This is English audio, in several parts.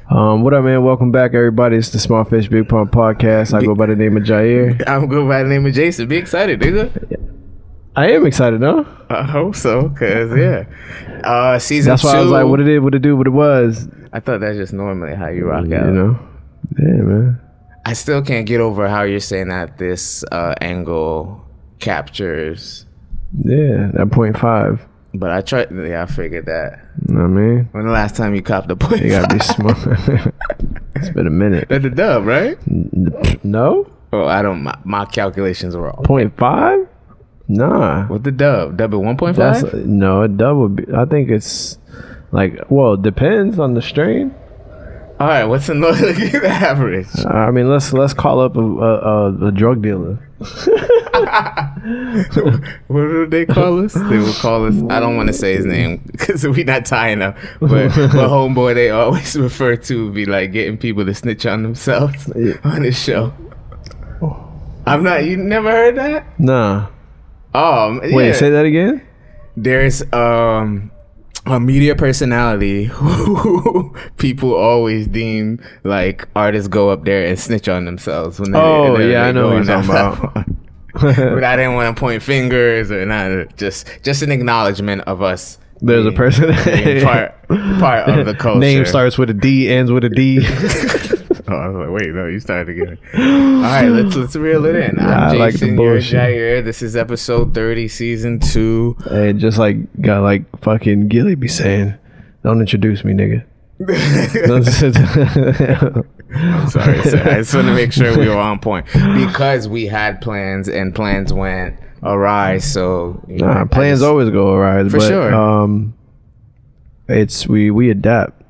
What up, man? Welcome back, everybody. It's the Small Fish Big Pond podcast. I go by the name of Jair. I'm going by the name of Jason. Be excited, nigga. I am excited, though. I hope so, cause season 2. That's why I was like, what it do, what it was. I thought that's just normally how you rock out. You know? Yeah, man. I still can't get over how you're saying that this angle captures. Yeah, that 0.5. But I tried. Yeah, I figured that. You know what I mean? When the last time you copped a point? You gotta be smart. It's been a minute. That's a dub, right? No? Oh, I don't. My calculations are wrong. 0.5? Nah. What the dub? Dub at 1.5? No, a dub would be. I think it's like, well, it depends on the strain. All right, what's the average? I mean, let's call up a drug dealer. What do they call us? They will call us. I don't want to say his name because we're not tying up. But homeboy, they always refer to be like getting people to snitch on themselves on his show. I'm not. You never heard that? Nah. Yeah. Wait, say that again. There's a media personality who people always deem like artists go up there and snitch on themselves when they. I know what you're talking about. But I didn't want to point fingers or not. Just an acknowledgement of us. There's a person part of the culture. Name starts with a D, ends with a D. I was like, wait, no, you started again. All right, let's reel it in. I'm Jason, you're Jair. This is episode 30, season 2. Hey, just like got like fucking Gilly be saying, don't introduce me, nigga. I'm sorry, sir. I just want to make sure we were on point because we had plans and plans went awry. So plans always go awry for sure. It's we adapt,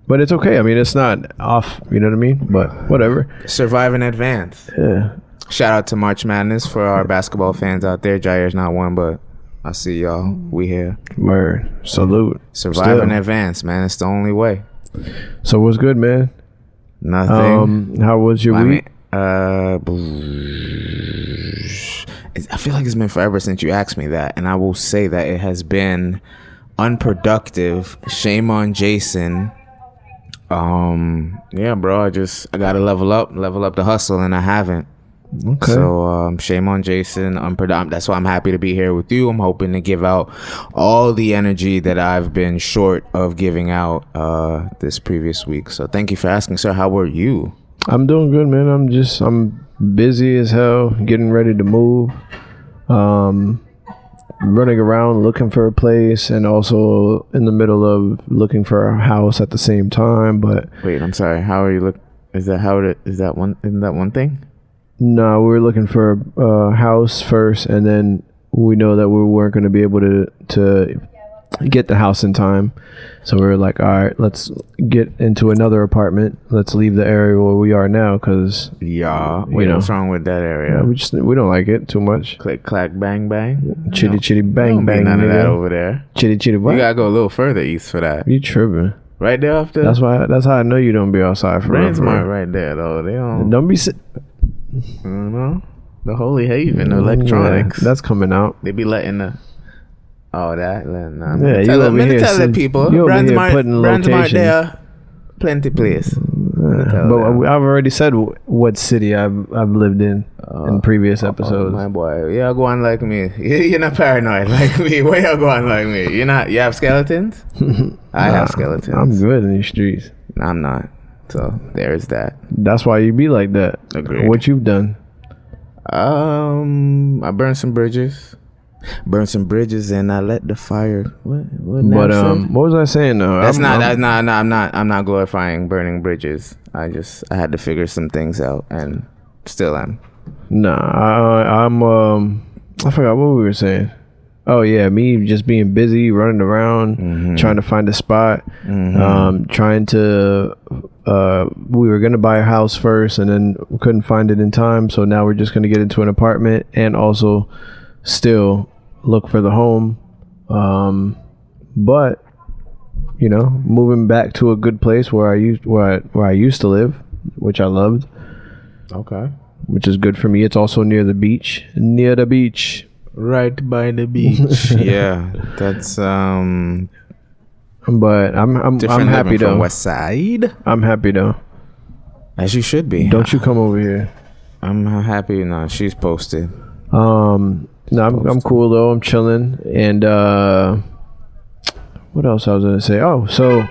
but it's okay. I mean, it's not off. You know what I mean? But whatever. Survive in advance. Yeah. Shout out to March Madness for our basketball fans out there. Jair's not one, but I see y'all. We here. Word. Salute. Survive in advance, man. It's the only way. So what's good, man? Nothing. How was your week? I feel like it's been forever since you asked me that, and I will say that it has been unproductive. Shame on Jason. Yeah, bro. I gotta level up the hustle, and I haven't. Okay. So shame on Jason. That's why I'm happy to be here with you. I'm hoping to give out all the energy that I've been short of giving out this previous week. So thank you for asking, sir. How are you? I'm doing good, man. I'm busy as hell, getting ready to move. Running around looking for a place, and also in the middle of looking for a house at the same time. But wait, I'm sorry. How are you isn't that one thing? No, we were looking for a house first, and then we know that we weren't going to be able to get the house in time. So we were like, all right, let's get into another apartment. Let's leave the area where we are now, because what's wrong with that area? We don't like it too much. Click, clack, bang, bang. Chitty, chitty, bang, bang. None of that over there. Chitty, chitty, what? You gotta go a little further east for that. You tripping? Right there off the. That's how I know you don't be outside for real. Smart right there though. They don't be. I don't know. The Holy Haven electronics. Yeah, that's coming out. They be letting the. Oh, that. Tell the people. Brands Mart there. Plenty place. But I've already said what city I've lived in previous episodes. My boy, you go on like me. You're not paranoid like me. Where you go on like me? You have skeletons? I have skeletons. I'm good in these streets. I'm not. So there's that. That's why you be like that. Agreed. What you've done? I burned some bridges. And I let the fire. What was I saying? I'm not glorifying burning bridges. I had to figure some things out, and still am. I'm I forgot what we were saying. Oh yeah, me just being busy, running around, trying to find a spot, trying to. We were gonna buy a house first, and then we couldn't find it in time. So now we're just gonna get into an apartment, and also still look for the home. But moving back to a good place where I used to live, which I loved. Okay. Which is good for me. It's also near the beach. Right by the beach. Yeah, that's But I'm Different happy living though. from West Side. I'm happy though. As you should be. Don't you come over here. I'm happy. No, she's posted. No, I'm cool though. I'm chilling. And what else I was gonna say? Oh, so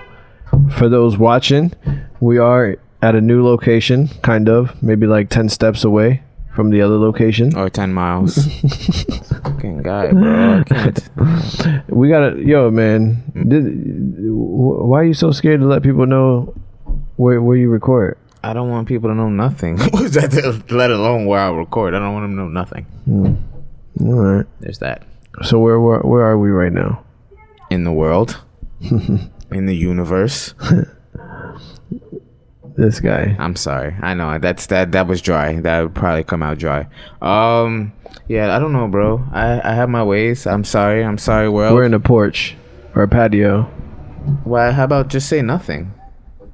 for those watching, we are at a new location, kind of, maybe like 10 steps away from the other location. Or 10 miles. Fucking guy, bro. I can't. We gotta, yo, man. Why are you so scared to let people know where you record? I don't want people to know nothing. Let alone where I record. I don't want them to know nothing. All right. There's that. So where are we right now? In the world. In the universe. This guy. I'm sorry. I know that was dry. That would probably come out dry. Yeah, I don't know, bro. I have my ways. I'm sorry, world. We're in a porch or a patio. Why? How about just say nothing?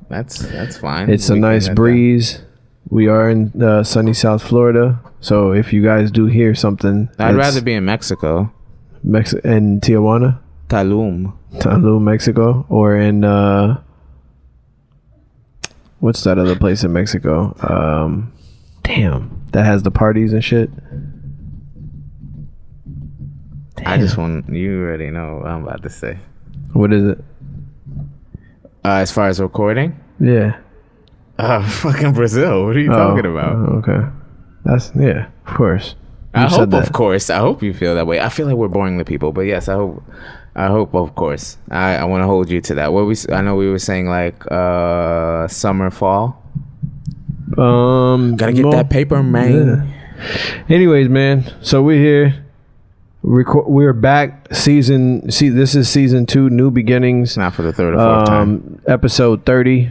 That's fine. It's a nice breeze. We are in sunny South Florida. So if you guys do hear something, I'd rather be in Mexico. In Tijuana, Tulum, Mexico, or in what's that other place in Mexico? Damn, that has the parties and shit. Damn. I just want you already know what I'm about to say. What is it? As far as recording, yeah. Fucking Brazil. What are you talking about? Okay, that's of course. I hope, of course. I hope you feel that way. I feel like we're boring the people, but yes, I hope, of course. I want to hold you to that. I know we were saying like summer, fall. Gotta get that paper, man. Yeah. Anyways, man. So we're here. We're back. This is season 2, New Beginnings. Not for the third or fourth time. Episode 30.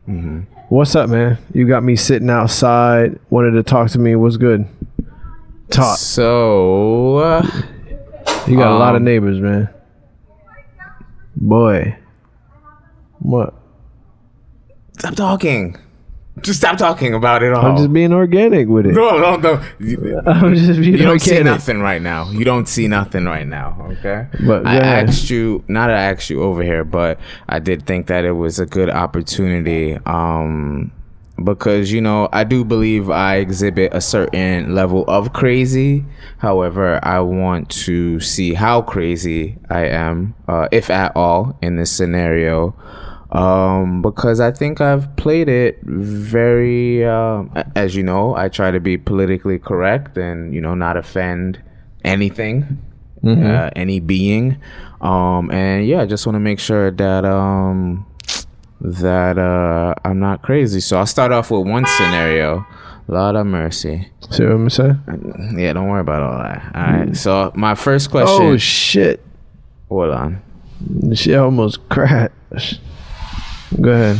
Mm-hmm. What's up, man? You got me sitting outside. Wanted to talk to me. What's good? Talk. So you got a lot of neighbors, man. Boy. What? Stop talking. Just stop talking about it all. I'm just being organic with it. No. I'm just being you don't organic. see nothing right now. You don't see nothing right now, okay? But I asked you over here, but I did think that it was a good opportunity because, I do believe I exhibit a certain level of crazy. However, I want to see how crazy I am, if at all, in this scenario. Because I think I've played it very, as you know, I try to be politically correct and, not offend anything, any being. And yeah, I just want to make sure that, I'm not crazy. So I'll start off with one scenario. Lord of mercy. See what I'm saying? Yeah, don't worry about all that. All right. So my first question. Oh, shit. Hold on. The shit almost crashed. Go ahead.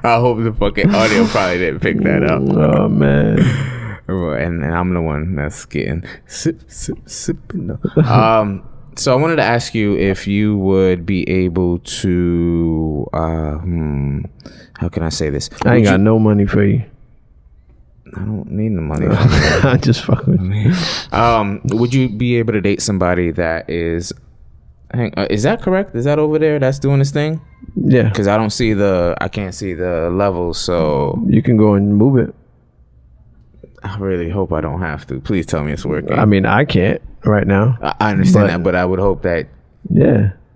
I hope the fucking audio probably didn't pick that up. Oh, man. And I'm the one that's getting sipping. So I wanted to ask you if you would be able to how can I say this? I ain't got no money for you. I don't need the money. I just fuck with me. Would you be able to date somebody that is that correct? Is that over there that's doing this thing? Yeah. Because I can't see the levels, so you can go and move it. I really hope I don't have to. Please tell me it's working. I mean, I can't right now. I understand that, but I would hope that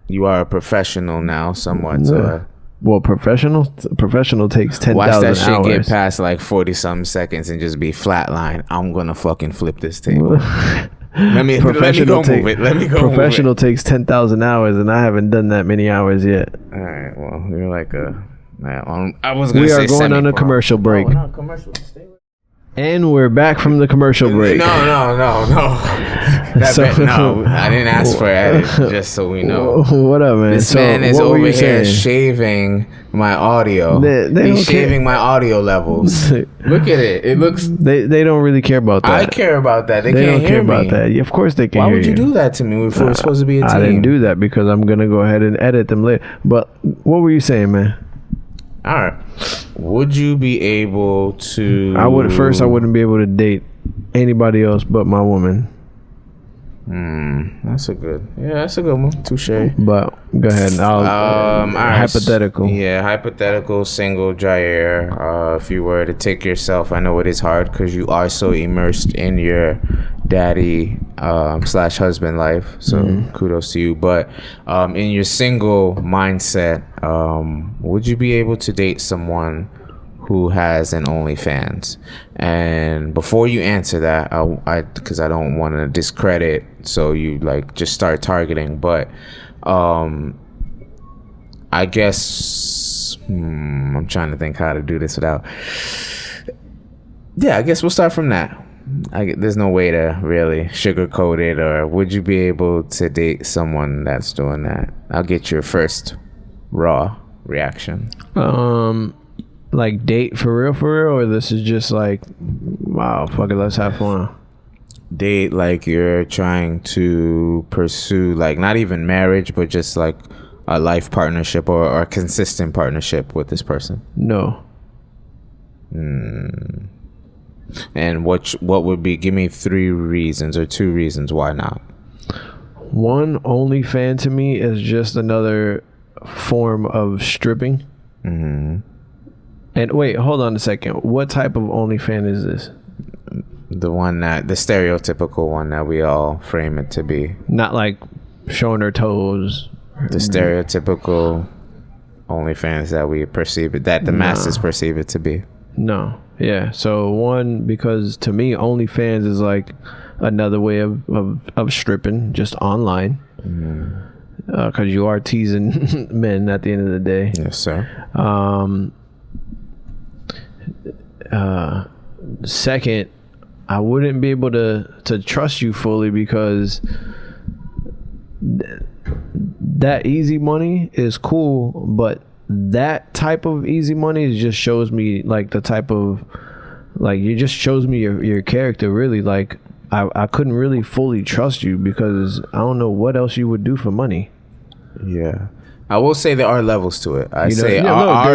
you are a professional now, somewhat. Yeah. Well, professional takes 10,000 hours. Watch that shit get past like 40-something seconds and just be flatline. I'm gonna fucking flip this table. Let me go move it. Professional takes 10,000 hours, and I haven't done that many hours yet. All right. Well, you're like I was gonna say we are going on a commercial break. Oh, no, commercial. And we're back from the commercial break. No. No, I didn't ask for it. Just so we know. What up, man? This man is over here shaving my audio. He's shaving my audio levels. Look at it. It looks. They don't really care about that. I care about that. They don't can't care hear me. about that. Yeah, of course they can. Why hear would you do that to me if we're supposed to be a team? I didn't do that because I'm gonna go ahead and edit them later. But what were you saying, man? All right. Would you be able to? I wouldn't be able to date anybody else but my woman. That's a good one. Touche. But go ahead. Hypothetical. Yeah, hypothetical single Jair. If you were to take yourself, I know it is hard because you are so immersed in your daddy / husband life. So kudos to you. But in your single mindset, would you be able to date someone who has an OnlyFans? And before you answer that, because I don't want to discredit, so you like just start targeting. But I guess I'm trying to think how to do this without. Yeah, I guess we'll start from that. There's no way to really sugarcoat it. Or would you be able to date someone that's doing that? I'll get your first raw reaction. Like date for real, or this is just like, wow, fuck it, let's have fun. Date like you're trying to pursue, like not even marriage, but just like a life partnership or a consistent partnership with this person. No. And what would be? Give me 3 reasons or 2 reasons why not. One, OnlyFans to me is just another form of stripping. And wait, hold on a second. What type of OnlyFans is this? The stereotypical one that we all frame it to be. Not like showing her toes. The stereotypical OnlyFans that we perceive it, that the masses perceive it to be. No. Yeah. So one, because to me, OnlyFans is like another way of stripping, just online. Because you are teasing men at the end of the day. Yes, sir. Second, I wouldn't be able to trust you fully because that easy money is cool, but that type of easy money just shows me like the type of, like, it just shows me your character really. Like I couldn't really fully trust you because I don't know what else you would do for money. Yeah. I will say there are levels to it. Our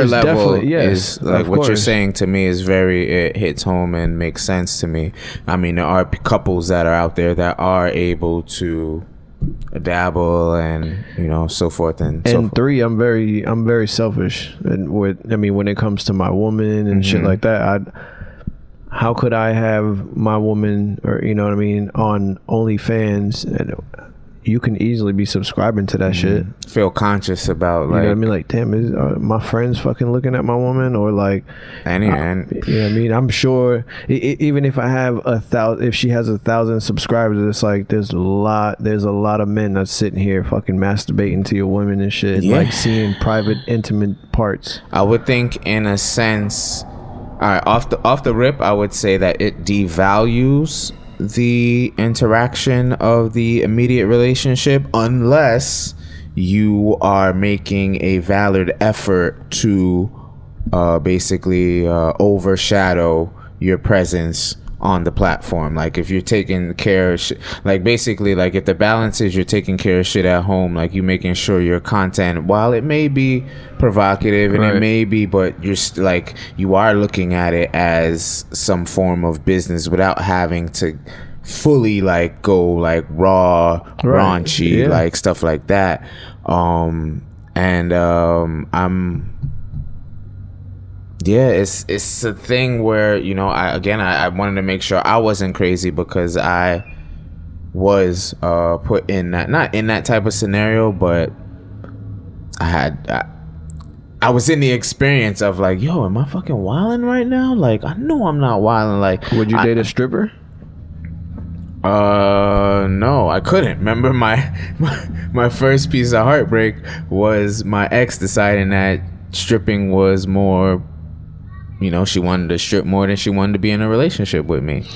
level is like what you're saying to me is it hits home and makes sense to me. I mean, there are couples that are out there that are able to dabble and so forth and so forth. 3, I'm very selfish, and when it comes to my woman and shit like that, how could I have my woman or on OnlyFans and you can easily be subscribing to that shit. Feel conscious about, like, you know what I mean? Like, damn, is my friends fucking looking at my woman? Or like, you know what I mean? I'm sure even if I have 1,000, if she has 1,000 subscribers, it's like there's a lot of men that's sitting here fucking masturbating to your women and shit, like seeing private, intimate parts. I would think, in a sense, all right, off the rip, I would say that it devalues the interaction of the immediate relationship unless you are making a valid effort to basically overshadow your presence on the platform. Like if you're taking care of like basically like if the balance is you're taking care of shit at home, like you making sure your content, while it may be provocative and it may be, but you're like you are looking at it as some form of business without having to fully like go like raunchy, like stuff like that. It's a thing where, I wanted to make sure I wasn't crazy because I was put in that, not in that type of scenario, but I was in the experience of like, yo, am I fucking wilding right now? Like, I know I'm not wilding. Like, would you date a stripper? No, I couldn't. Remember my first piece of heartbreak was my ex deciding that stripping was more, she wanted to strip more than she wanted to be in a relationship with me.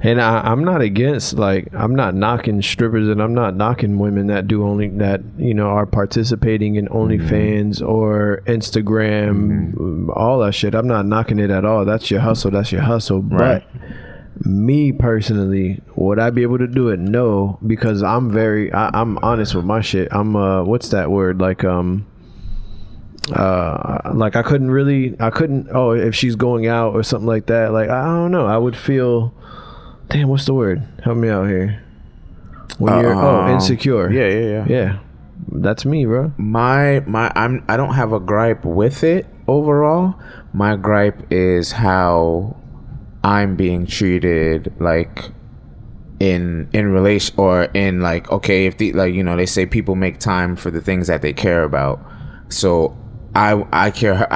And I'm not against, like, I'm not knocking strippers, and I'm not knocking women that do are participating in OnlyFans or Instagram, all that shit. I'm not knocking it at all. That's your hustle. Right. But me personally, would I be able to do it? No, because I'm honest with my shit. I'm what's that word? Like I couldn't if she's going out or something like that, like I don't know, I would feel, damn, what's the word? Help me out here. When you're insecure. Yeah. Yeah. That's me, bro. I don't have a gripe with it overall. My gripe is how I'm being treated, like in relation, or in like, okay, if the, like, you know, they say people make time for the things that they care about. So I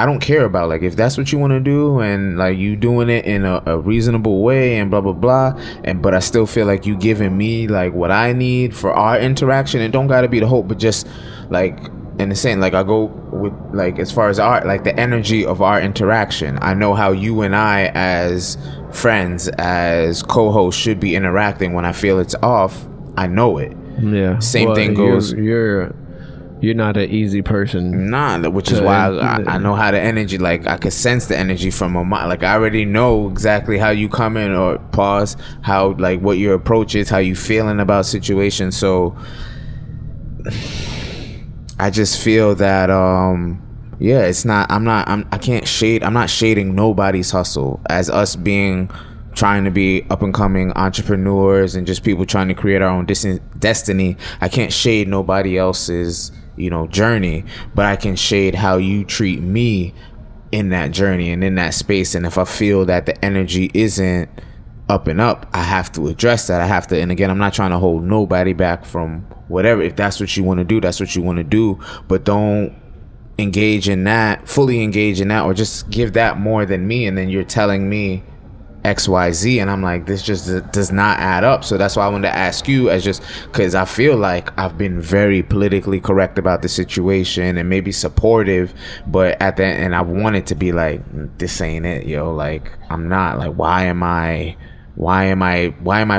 don't care about, like, if that's what you want to do and like you doing it in a reasonable way and blah blah blah, but I still feel like you giving me like what I need for our interaction. It don't gotta be the whole, but just like in the same, like I go with, like, as far as art, like the energy of our interaction. I know how you and I as friends, as co-hosts, should be interacting. When I feel it's off, I know it. Yeah. Same thing goes. You're not an easy person. Nah, which is why I know how the energy, like I could sense the energy from a mind. Like I already know exactly how you come in, or pause, how, like, what your approach is, how you feeling about situations. So I just feel that yeah, it's not, I'm not shading nobody's hustle as us being, trying to be up and coming entrepreneurs and just people trying to create our own destiny. I can't shade nobody else's, you know, journey, but I can shade how you treat me in that journey and in that space. And if I feel that the energy isn't up and up, I have to address that. I have to, and again, I'm not trying to hold nobody back from whatever. If that's what you want to do, that's what you want to do, but don't fully engage in that, or just give that more than me, and then you're telling me XYZ, and I'm like, this just does not add up. So that's why I wanted to ask you, as just because I feel like I've been very politically correct about the situation and maybe supportive, but at the end, and I wanted to be like, this ain't it, yo. Like, I'm not, like, why am I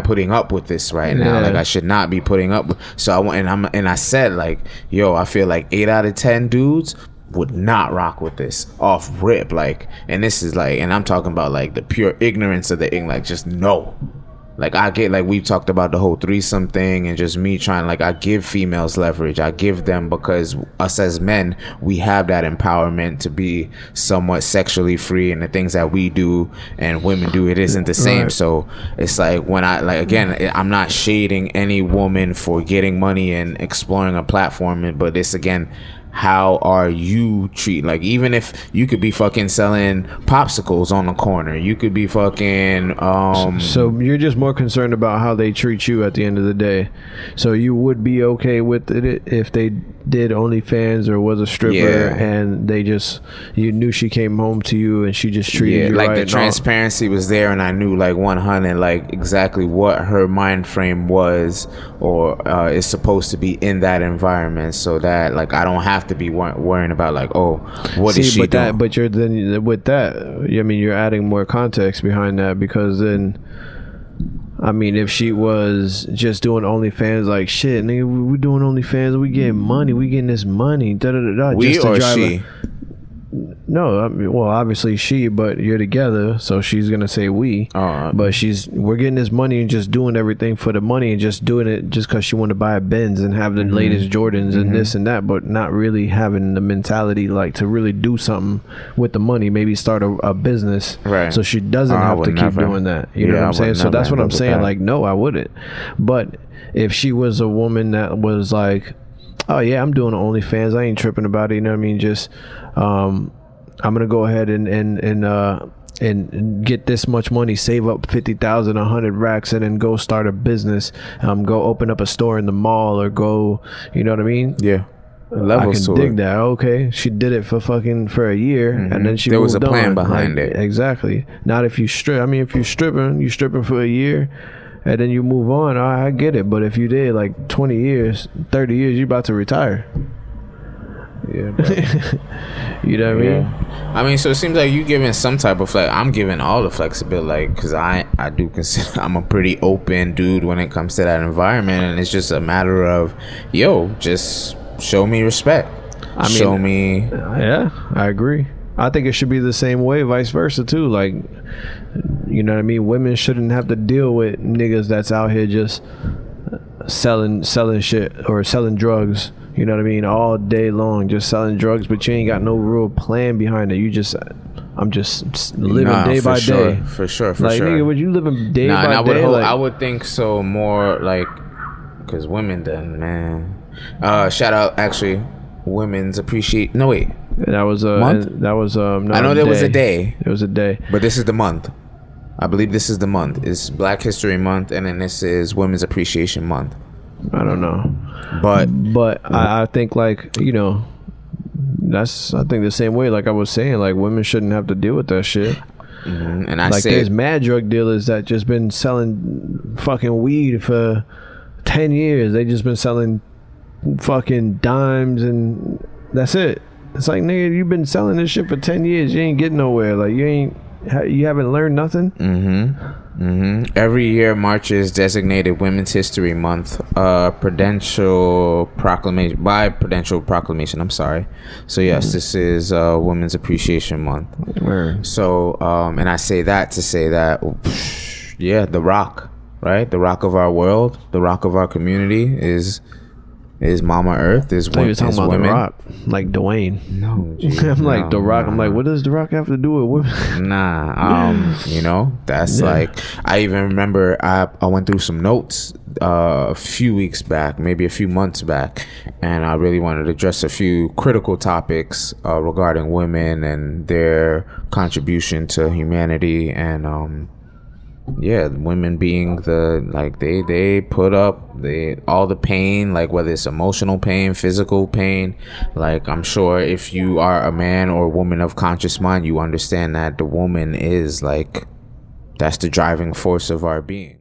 putting up with this right now? Like, I should not be putting up with. So I went, and I said, like, yo, I feel like 8 out of 10 dudes would not rock with this off rip. Like, and this is like, and I'm talking about like the pure ignorance of the thing, like, just no. Like, I get, like, we've talked about the whole threesome thing and just me trying, like, I give females leverage. I give them, because us as men, we have that empowerment to be somewhat sexually free, and the things that we do and women do, it isn't the same. Right. So it's like, when I, like, again, I'm not shading any woman for getting money and exploring a platform, but it's, again, how are you treat, like, even if you could be fucking selling popsicles on the corner, you could be fucking so you're just more concerned about how they treat you at the end of the day. So you would be okay with it if they did OnlyFans or was a stripper, and they just, you knew she came home to you and she just treated you like right, the transparency was there, and I knew, like, 100, like, exactly what her mind frame was, or is supposed to be in that environment, so that, like, I don't have to be worrying about, like, oh, what is she doing? But you're then, with that, I mean, you're adding more context behind that, because then, I mean, if she was just doing OnlyFans, like, shit, nigga, we doing OnlyFans, we getting money, we getting this money, da da da da. We, or she? No, I mean, well, obviously she, but you're together, so she's gonna say we. But we're getting this money and just doing everything for the money, and just doing it just because she want to buy a Benz and have the latest Jordans and this and that, but not really having the mentality, like, to really do something with the money, maybe start a business. Right. So she doesn't have to keep doing that. You know what I'm saying? So that's what I'm saying. Like, no, I wouldn't. But if she was a woman that was like, oh yeah, I'm doing OnlyFans, I ain't tripping about it, you know what I mean? Just I'm gonna go ahead and get this much money, save up 50,000, 100 racks, and then go start a business. Go open up a store in the mall, or go, you know what I mean? Yeah. I can dig that. Okay, she did it for a year, and then there was a plan behind it. Exactly. Not if you strip. I mean, if you're stripping for a year, and then you move on, I get it. But if you did like 20 years, 30 years, you're about to retire. Yeah, you know what I mean? I mean, so it seems like you giving some type of flex. I'm giving all the flexibility, like, because I do consider I'm a pretty open dude when it comes to that environment, and it's just a matter of, yo, just show me respect. Show me. Yeah, I agree. I think it should be the same way, vice versa too. Like, you know what I mean? Women shouldn't have to deal with niggas that's out here just selling shit or selling drugs. You know what I mean? All day long, just selling drugs, but you ain't got no real plan behind it. You just, I'm just living day by day. For sure. Like, nigga, would you living day by day? I would think so more like Because women done, man. Shout out, actually, women's appreciate. No, wait. That was a month. That was no, I know there was a day. It was a day, but this is the month. I believe this is the month. It's Black History Month, and then this is Women's Appreciation Month. I don't know, but I think, like, you know, that's, I think the same way. Like I was saying, like, women shouldn't have to deal with that shit. Mm-hmm. And I like, say, there's mad drug dealers that just been selling fucking weed for 10 years. They just been selling fucking dimes, and that's it. It's like, nigga, you've been selling this shit for 10 years. You ain't getting nowhere. Like, you haven't learned nothing. Every year, March is designated Women's History Month, Prudential Proclamation. I'm sorry. So yes, this is Women's Appreciation Month. Word. So, and I say that to say that, yeah, the rock, right? The rock of our world, the rock of our community is Mama Earth. Is women. You're talking about women. The Rock, like Dwayne. No, geez, I'm like, no, The Rock. Nah. I'm like, what does The Rock have to do with women? Nah, you know, that's like, I even remember I went through some notes a few weeks back, maybe a few months back, and I really wanted to address a few critical topics regarding women and their contribution to humanity, and yeah, women being the, like, they put up all the pain, like, whether it's emotional pain, physical pain. Like, I'm sure if you are a man or a woman of conscious mind, you understand that the woman is, like, that's the driving force of our being.